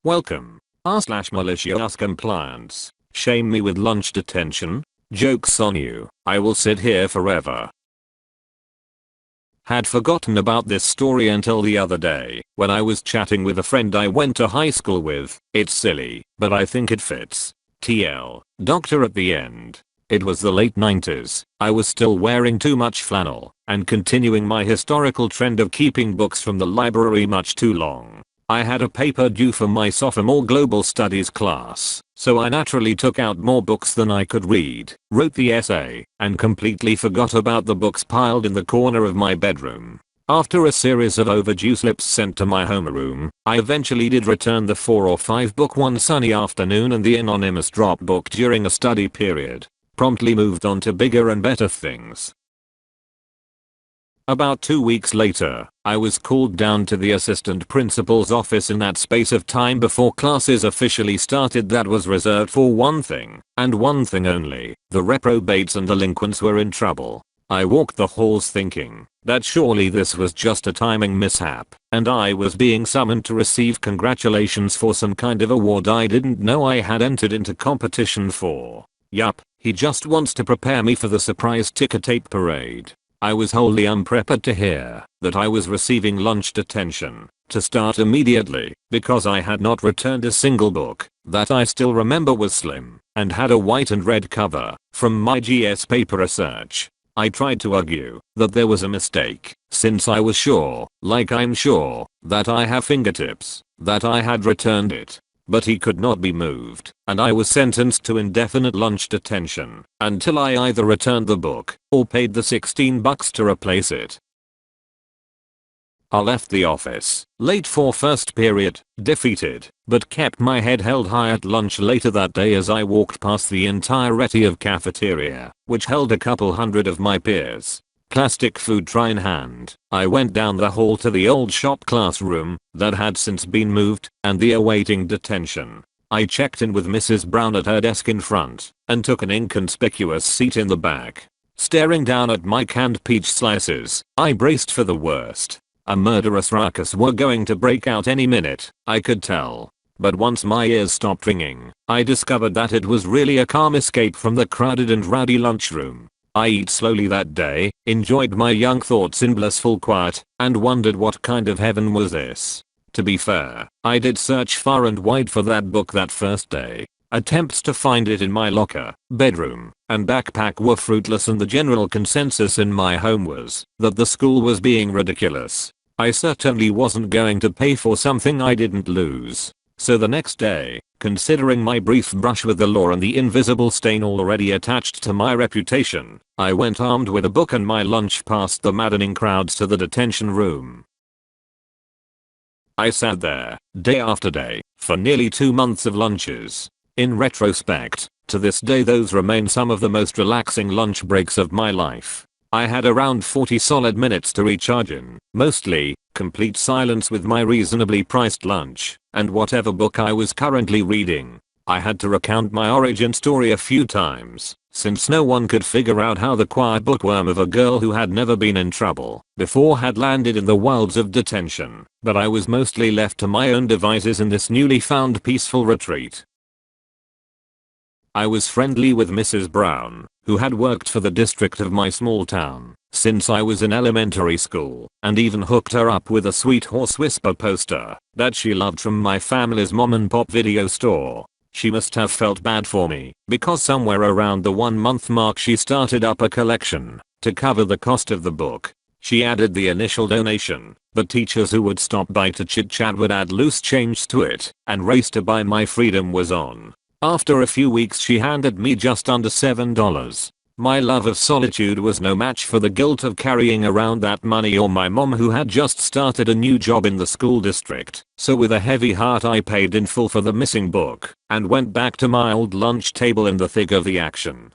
Welcome. r/malicious compliance. Shame me with lunch detention? Joke's on you. I will sit here forever. Had forgotten about this story until the other day when I was chatting with a friend I went to high school with. It's silly, but I think it fits. TL. Doctor at the end. It was the late 90s. I was still wearing too much flannel and continuing my historical trend of keeping books from the library much too long. I had a paper due for my sophomore global studies class, so I naturally took out more books than I could read, wrote the essay, and completely forgot about the books piled in the corner of my bedroom. After a series of overdue slips sent to my homeroom, I eventually did return the 4 or 5 book one sunny afternoon and the anonymous drop book during a study period. Promptly moved on to bigger and better things. About 2 weeks later, I was called down to the assistant principal's office. In that space of time before classes officially started that was reserved for one thing, and one thing only. The reprobates and delinquents were in trouble. I walked the halls thinking that surely this was just a timing mishap, and I was being summoned to receive congratulations for some kind of award I didn't know I had entered into competition for. Yup, he just wants to prepare me for the surprise ticker tape parade. I was wholly unprepared to hear that I was receiving lunch detention, to start immediately, because I had not returned a single book that I still remember was slim and had a white and red cover from my GS paper research. I tried to argue that there was a mistake, since I was sure, like I'm sure, that I have fingertips, that I had returned it. But he could not be moved, and I was sentenced to indefinite lunch detention until I either returned the book or paid the $16 to replace it. I left the office late for first period, defeated, but kept my head held high at lunch later that day as I walked past the entirety of cafeteria, which held a couple hundred of my peers. Plastic food tray in hand, I went down the hall to the old shop classroom that had since been moved and the awaiting detention. I checked in with Mrs. Brown at her desk in front and took an inconspicuous seat in the back. Staring down at my canned peach slices, I braced for the worst. A murderous ruckus were going to break out any minute, I could tell. But once my ears stopped ringing, I discovered that it was really a calm escape from the crowded and rowdy lunchroom. I ate slowly that day, enjoyed my young thoughts in blissful quiet, and wondered what kind of heaven was this. To be fair, I did search far and wide for that book that first day. Attempts to find it in my locker, bedroom, and backpack were fruitless, and the general consensus in my home was that the school was being ridiculous. I certainly wasn't going to pay for something I didn't lose. So the next day, considering my brief brush with the law and the invisible stain already attached to my reputation, I went armed with a book and my lunch past the maddening crowds to the detention room. I sat there, day after day, for nearly 2 months of lunches. In retrospect, to this day those remain some of the most relaxing lunch breaks of my life. I had around 40 solid minutes to recharge in, mostly, complete silence with my reasonably priced lunch, and whatever book I was currently reading. I had to recount my origin story a few times, since no one could figure out how the quiet bookworm of a girl who had never been in trouble before had landed in the wilds of detention, but I was mostly left to my own devices in this newly found peaceful retreat. I was friendly with Mrs. Brown, who had worked for the district of my small town since I was in elementary school, and even hooked her up with a sweet horse whisper poster that she loved from my family's mom and pop video store. She must have felt bad for me, because somewhere around the 1-month mark she started up a collection to cover the cost of the book. She added the initial donation, but teachers who would stop by to chit chat would add loose change to it, and race to buy my freedom was on. After a few weeks she handed me just under $7. My love of solitude was no match for the guilt of carrying around that money or my mom, who had just started a new job in the school district. So with a heavy heart I paid in full for the missing book and went back to my old lunch table in the thick of the action.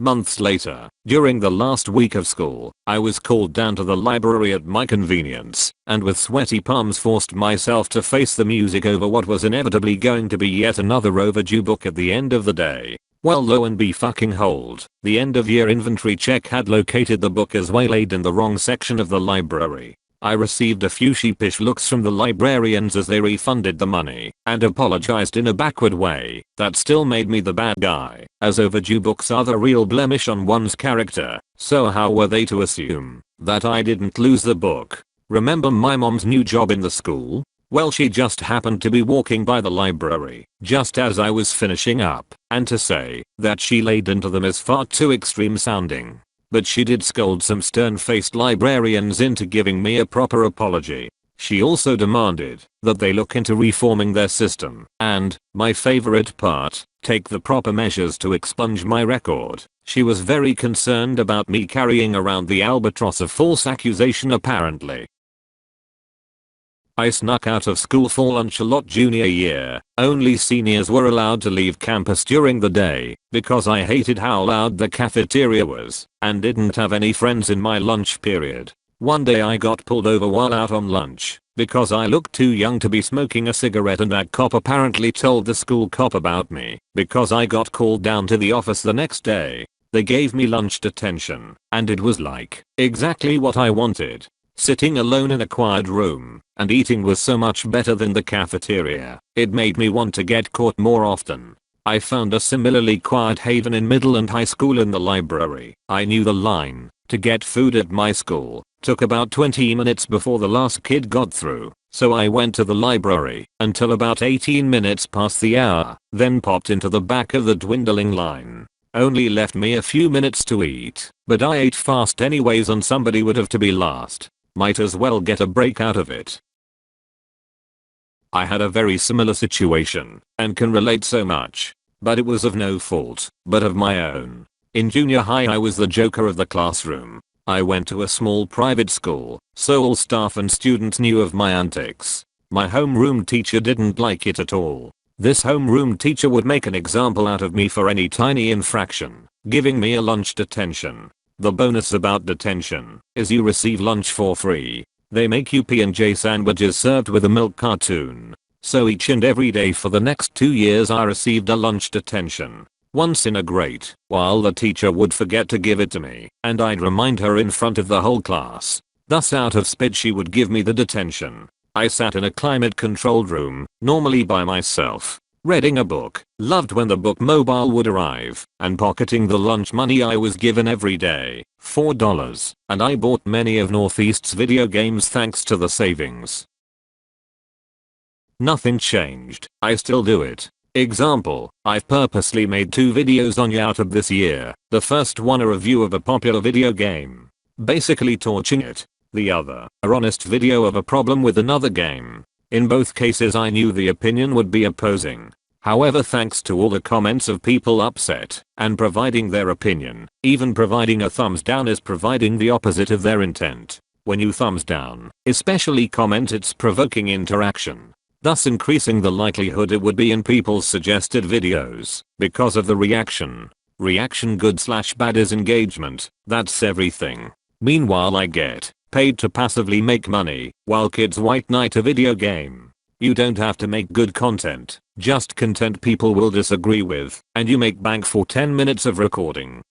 Months later, during the last week of school, I was called down to the library at my convenience, and with sweaty palms forced myself to face the music over what was inevitably going to be yet another overdue book at the end of the day. Well, lo and behold, the end of year inventory check had located the book as waylaid in the wrong section of the library. I received a few sheepish looks from the librarians as they refunded the money and apologized in a backward way that still made me the bad guy, as overdue books are the real blemish on one's character, so how were they to assume that I didn't lose the book? Remember my mom's new job in the school? Well, she just happened to be walking by the library just as I was finishing up, and to say that she laid into them is far too extreme sounding. But she did scold some stern-faced librarians into giving me a proper apology. She also demanded that they look into reforming their system and, my favorite part, take the proper measures to expunge my record. She was very concerned about me carrying around the albatross of false accusation apparently. I snuck out of school for lunch a lot junior year. Only seniors were allowed to leave campus during the day because I hated how loud the cafeteria was and didn't have any friends in my lunch period. One day I got pulled over while out on lunch because I looked too young to be smoking a cigarette, and that cop apparently told the school cop about me because I got called down to the office the next day. They gave me lunch detention, and it was like exactly what I wanted. Sitting alone in a quiet room and eating was so much better than the cafeteria. It made me want to get caught more often. I found a similarly quiet haven in middle and high school in the library. I knew the line to get food at my school took about 20 minutes before the last kid got through, so I went to the library until about 18 minutes past the hour, then popped into the back of the dwindling line. Only left me a few minutes to eat, but I ate fast anyways and somebody would have to be last. Might as well get a break out of it. I had a very similar situation and can relate so much, but it was of no fault but of my own. In junior high I was the joker of the classroom. I went to a small private school, so all staff and students knew of my antics. My homeroom teacher didn't like it at all. This homeroom teacher would make an example out of me for any tiny infraction, giving me a lunch detention. The bonus about detention is you receive lunch for free. They make you P&J sandwiches served with a milk cartoon. So each and every day for the next 2 years I received a lunch detention. Once in a great while the teacher would forget to give it to me, and I'd remind her in front of the whole class. Thus out of spite she would give me the detention. I sat in a climate-controlled room, normally by myself, reading a book, loved when the book mobile would arrive, and pocketing the lunch money I was given every day, $4, and I bought many of Northeast's video games thanks to the savings. Nothing changed, I still do it. Example, I've purposely made 2 videos on YouTube this year. The first one a review of a popular video game, basically torching it. The other, a honest video of a problem with another game. In both cases I knew the opinion would be opposing. However, thanks to all the comments of people upset and providing their opinion, even providing a thumbs down is providing the opposite of their intent. When you thumbs down, especially comment, it's provoking interaction, thus increasing the likelihood it would be in people's suggested videos because of the reaction. Reaction good/bad is engagement, that's everything. Meanwhile I get paid to passively make money while kids white knight a video game. You don't have to make good content, just content people will disagree with, and you make bank for 10 minutes of recording.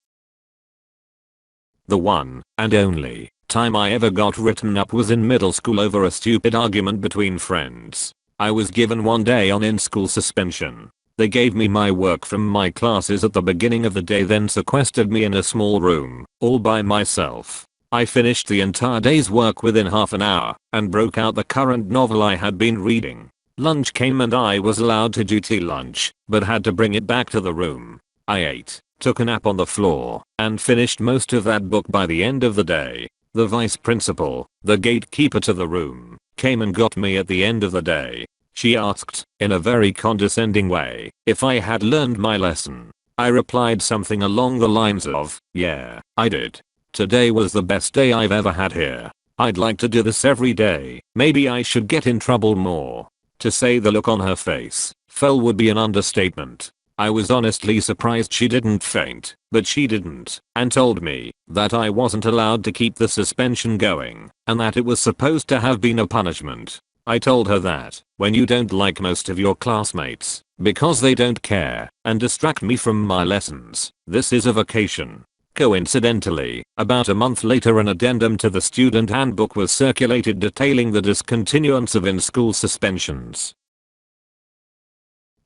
The one and only time I ever got written up was in middle school over a stupid argument between friends. I was given 1 day on in-school suspension. They gave me my work from my classes at the beginning of the day, then sequestered me in a small room, all by myself. I finished the entire day's work within half an hour and broke out the current novel I had been reading. Lunch came and I was allowed to duty lunch, but had to bring it back to the room. I ate, took a nap on the floor, and finished most of that book by the end of the day. The vice principal, the gatekeeper to the room, came and got me at the end of the day. She asked, in a very condescending way, if I had learned my lesson. I replied something along the lines of, "Yeah, I did. Today was the best day I've ever had here. I'd like to do this every day. Maybe I should get in trouble more." To say the look on her face fell would be an understatement. I was honestly surprised she didn't faint, but she didn't, and told me that I wasn't allowed to keep the suspension going, and that it was supposed to have been a punishment. I told her that when you don't like most of your classmates because they don't care and distract me from my lessons, this is a vacation. Coincidentally, about a month later an addendum to the student handbook was circulated detailing the discontinuance of in-school suspensions.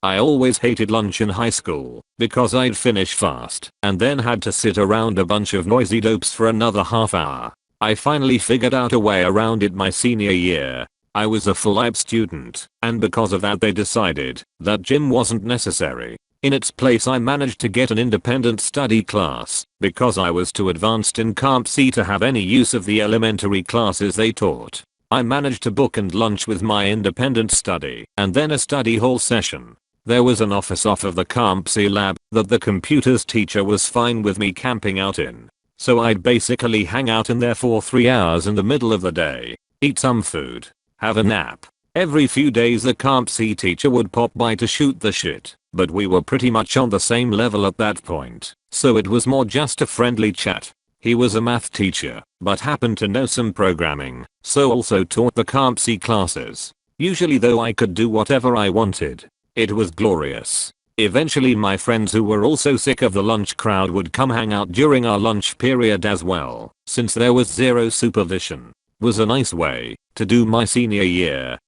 I always hated lunch in high school because I'd finish fast and then had to sit around a bunch of noisy dopes for another half hour. I finally figured out a way around it my senior year. I was a full-time student, and because of that they decided that gym wasn't necessary. In its place I managed to get an independent study class because I was too advanced in Comp C to have any use of the elementary classes they taught. I managed to book and lunch with my independent study and then a study hall session. There was an office off of the Comp C lab that the computers teacher was fine with me camping out in. So I'd basically hang out in there for 3 hours in the middle of the day, eat some food, have a nap. Every few days the Comp C teacher would pop by to shoot the shit, but we were pretty much on the same level at that point, so it was more just a friendly chat. He was a math teacher, but happened to know some programming, so also taught the Comp C classes. Usually though I could do whatever I wanted. It was glorious. Eventually my friends who were also sick of the lunch crowd would come hang out during our lunch period as well, since there was zero supervision. Was a nice way to do my senior year.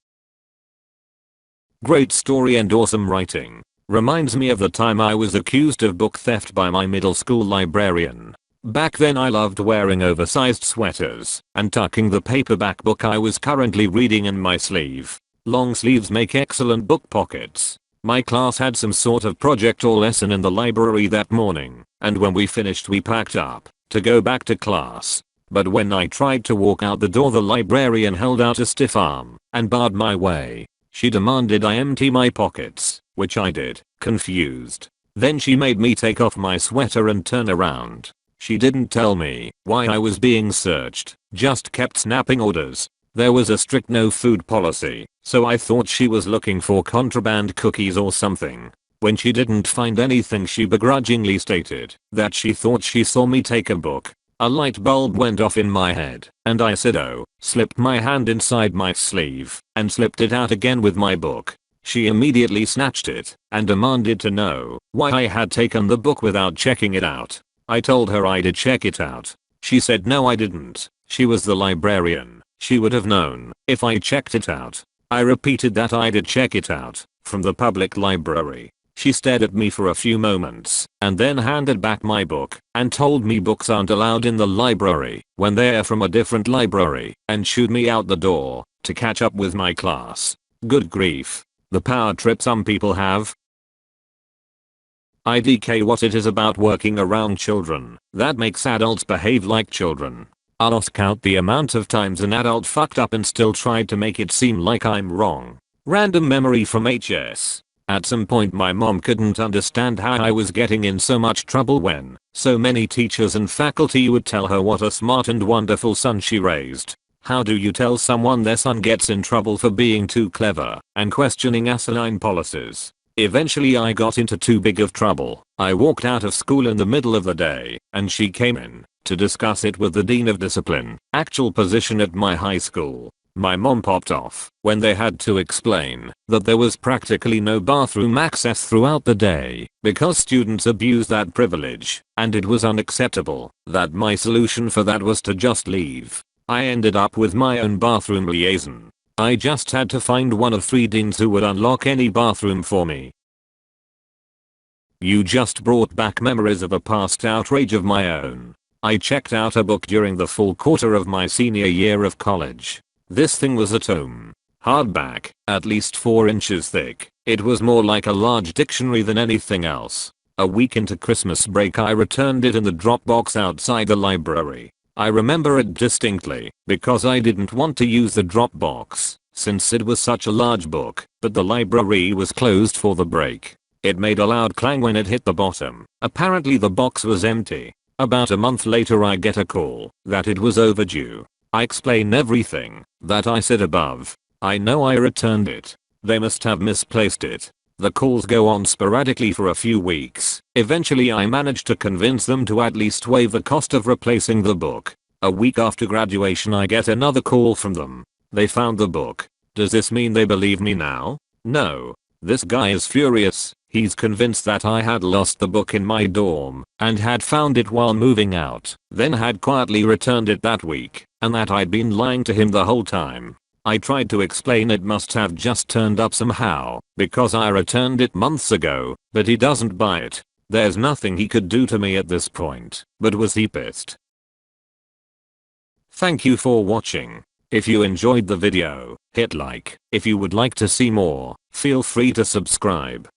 Great story and awesome writing. Reminds me of the time I was accused of book theft by my middle school librarian. Back then I loved wearing oversized sweaters and tucking the paperback book I was currently reading in my sleeve. Long sleeves make excellent book pockets. My class had some sort of project or lesson in the library that morning, and when we finished we packed up to go back to class. But when I tried to walk out the door the librarian held out a stiff arm and barred my way. She demanded I empty my pockets, which I did, confused. Then she made me take off my sweater and turn around. She didn't tell me why I was being searched, just kept snapping orders. There was a strict no food policy, so I thought she was looking for contraband cookies or something. When she didn't find anything she begrudgingly stated that she thought she saw me take a book. A light bulb went off in my head, and I said oh, slipped my hand inside my sleeve, and slipped it out again with my book. She immediately snatched it, and demanded to know why I had taken the book without checking it out. I told her I did check it out. She said no I didn't. She was the librarian. She would have known if I checked it out. I repeated that I did check it out from the public library. She stared at me for a few moments and then handed back my book and told me books aren't allowed in the library when they're from a different library and shooed me out the door to catch up with my class. Good grief. The power trip some people have. IDK what it is about working around children that makes adults behave like children. I lost count the amount of times an adult fucked up and still tried to make it seem like I'm wrong. Random memory from HS. At some point my mom couldn't understand how I was getting in so much trouble when so many teachers and faculty would tell her what a smart and wonderful son she raised. How do you tell someone their son gets in trouble for being too clever and questioning asinine policies? Eventually I got into too big of trouble. I walked out of school in the middle of the day and she came in to discuss it with the dean of discipline, actual position at my high school. My mom popped off when they had to explain that there was practically no bathroom access throughout the day because students abused that privilege and it was unacceptable. That my solution for that was to just leave. I ended up with my own bathroom liaison. I just had to find one of 3 deans who would unlock any bathroom for me. You just brought back memories of a past outrage of my own. I checked out a book during the fall quarter of my senior year of college. This thing was a tome. Hardback, at least 4 inches thick. It was more like a large dictionary than anything else. A week into Christmas break I returned it in the drop box outside the library. I remember it distinctly because I didn't want to use the drop box since it was such a large book, but the library was closed for the break. It made a loud clang when it hit the bottom. Apparently the box was empty. About a month later I get a call that it was overdue. I explain everything that I said above. I know I returned it. They must have misplaced it. The calls go on sporadically for a few weeks. Eventually I managed to convince them to at least waive the cost of replacing the book. A week after graduation I get another call from them. They found the book. Does this mean they believe me now? No. This guy is furious. He's convinced that I had lost the book in my dorm and had found it while moving out, then had quietly returned it that week, and that I'd been lying to him the whole time. I tried to explain it must have just turned up somehow because I returned it months ago, but he doesn't buy it. There's nothing he could do to me at this point, but was he pissed? Thank you for watching. If you enjoyed the video, hit like. If you would like to see more, feel free to subscribe.